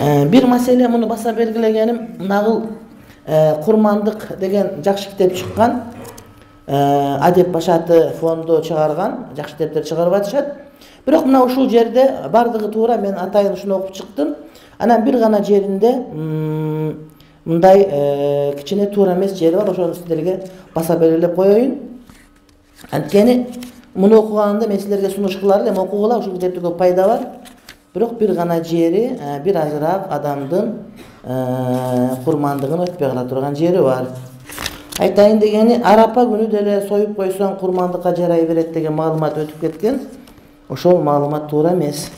Bir mesele bunu basa belgilegenim nagıl Kurmandık деген жакшы китеп чыккан. Адеп Башаты фонду чыгарган, жакшы китептер чыгарып атышат. Бирок мына ушул жерде бардыгы туура, мен атайын ушуну окуп чыктым. Анан бир гана жеринде мындай кичине туура эмес жери бар, ошону сиздерге баса белгилеп коеюн. Анткени муну окуганда мен силерге сунуш кылар элем, окугула, ушул китепте көп пайда бар. Бирок бир гана жери, бир азыраак адамдын курмандыгын өтпөй кала турган жери бар. Айтайын дегени, арапа күнү деле союп койсоң курмандыкка жарай берет деген маалымат өтүп кеткен. Ошол маалымат туура эмес.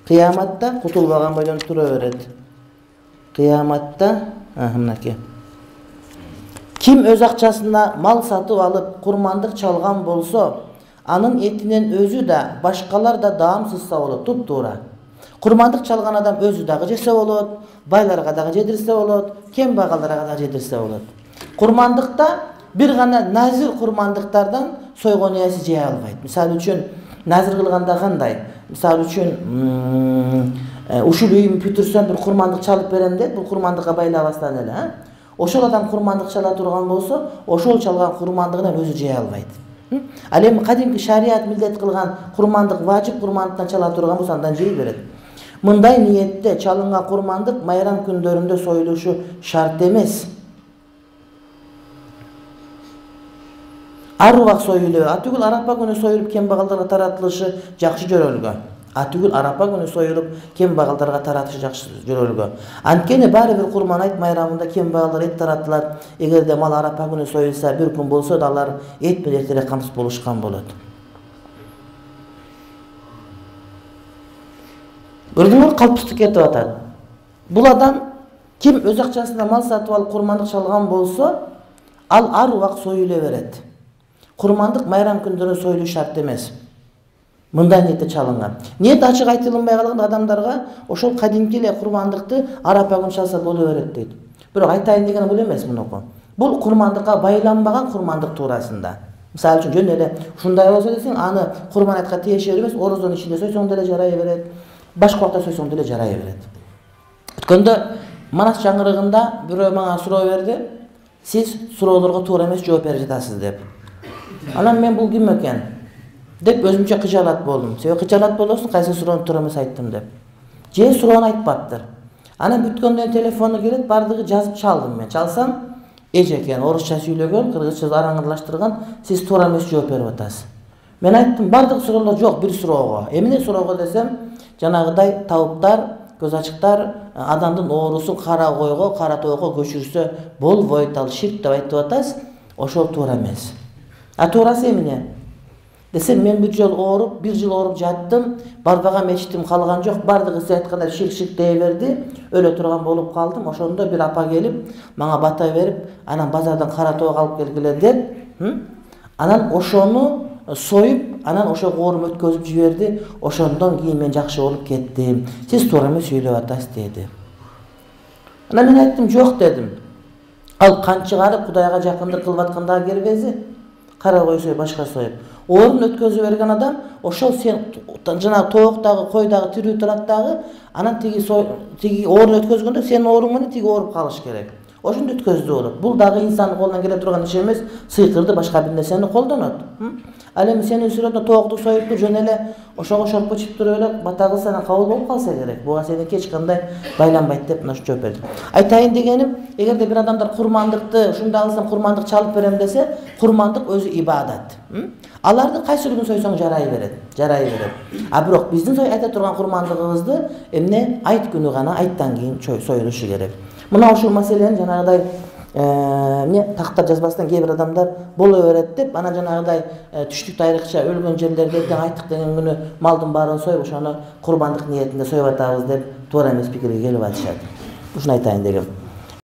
Кыяматта кутулбаган бойдон тура берет. Кыяматта, мынакей. Ким өз акчасына мал сатып алып курмандык чалган болсо, анын этинен өзү да, башкалар да даам сызса болот, туп-туура. Курмандык чалган адам өзү дагы жесе болот, байларга дагы жедирсе болот, кембагалдарга дагы жедирсе болот. Курмандыкта бир гана назир курмандыктардан сойгон ээси жей албайт. Мисалы үчүн назир кылганда кандай? Мисалы үчүн ушул үйүм бүтүрсөм бир курмандык чалып берем деп, бул курмандыкка байлабастан эле, ошол адам курмандык чала турган болсо, ошол чалган курмандыгынан өзү жей албайт. Ал эми кадимки шарият милдет кылган курмандык важип курмандыктан чала турган болсо андан жей берет. Мындай ниетте чалынган курмандык майрам күндөрүндө союлушу шарт эмес. Ар убак союлуу, атүгүл арапа күнү союлуп кембагалдарга таратылышы жакшы жөрөлгө. Атүгүл арапа күнү союлуп кембагалдарга таратышы жакшы жөрөлгө. Анткени баары бир курман айт майрамында кембагалдар эт таратылат. Эгерде мал арапа күнү союлса, бир күн болсо да алар эт менен эртерээк камсыз болушкан болот. Көрдүңөр, калпыстык кетип атат. Бул адам ким өз акчасына мал сатып алып курмандык чалган болсо, ал ар убак союла берет. Курмандык майрам күндөрү союлуу шарт эмес. Мындай ниетте чалынган. Ниет ачык айтылынбай калган адамдарга ошол кадимки эле курмандыкты арапа күнү чалса боло берет дейт. Бирок айтайын деген бул эмес мунуку. Бул курмандыкка байланбаган курмандык туурасында. Мисалы үчүн жөн эле ушундай болсо десең, аны курман айтка тиешер эмес, ороздон ичинде сойсоң деле жарай берет. Башка убакта сойсоң деле жарай берет. Өткөндө Манас жаңгырыгында бирөө мага суроо берди. Сиз суроолорго туура эмес жооп берип жатасыз деп. Анан мен бул ким экен деп өзүмчө кыжалат болдум. Себеби кыжалат болосун, кайсы суроону туура эмес айттым деп. Же суроону айтпаптыр. Анан бүткөндөн телефону келет, бардыгы жазып чалдым мен. Чалсам, эже экен, орусча сүйлөгөн, кыргызча араңырлаштырган, сиз туура эмес жооп берип атасыз. Мен айттым, бардык суроолор жок, бир суроого. Эмне суроого десем, жанагыдай тауптар, көз ачыктар адамдын оорусун кара койго, кара тоого көчүрсө болбойт, ал ширк деп айтып атасыз. Ошол туура эмес. А туурасы эмне? Десем, мен бир жыл ооруп жаттым, барбаган мечитим калган жок, бардыгы сиз айткандай ширк дей берди, өлө турган болуп калдым. Ошондо бир апа келип, мага бата берип, анан базардан кара тоог алып келгиле деп, анан ошону союп, анан ошого оорум өткөзүп жиберди. Ошондон кийин мен жакшы болуп кеттим. Сиз туура эмес сүйлөп атасыз деди. Анан мен айттым, жок дедим. Ал кан чыгарып Кудайга жакындык кылып аткандагы кербези? Кара кой союп, башка союп. Оорун өткөзүп берген адам, ошол сен жана тооктагы, койдагы тирүү турат дагы, анан тиги оорун өткөзгөндө сенин ооруң менен тиги ооруп калыш керек. Ошондо өткөздү болот. Бул дагы инсандын колунан келе турган иш эмес, сыйкырды башка бир нерсени колдонот. Ал эми сенин сүрөтүндө тоокту союпту жөн эле ошого шорпо чип туруп эле бата кылсаң кабыл болуп калса керек. Буга сеники эч кандай байланбайт деп мына жооп берди. Айтайын дегеним, эгерде бир адамдар курмандыкты, ушундай кылсам курмандык чалып берем десе, курмандык өзү ибадат. Аларды кайсы күн сойсоң жарай берет, жарай берет. А бирок биздин айта турган курмандыгыбызды эмне айт күнү гана, айттан кийин союлушу керек. Мына ушул маселени жанагыдай тактап жазбастан кээ бир адамдар боло берет деп, анан жанагыдай түштүктө айрыкча өлгөн жерлерде айттык деген күнү малдын баарын союп, ошону курбандык ниетинде союп атабыз деп туура эмес пикирге келип атышат. Ушуну айтайын дегем.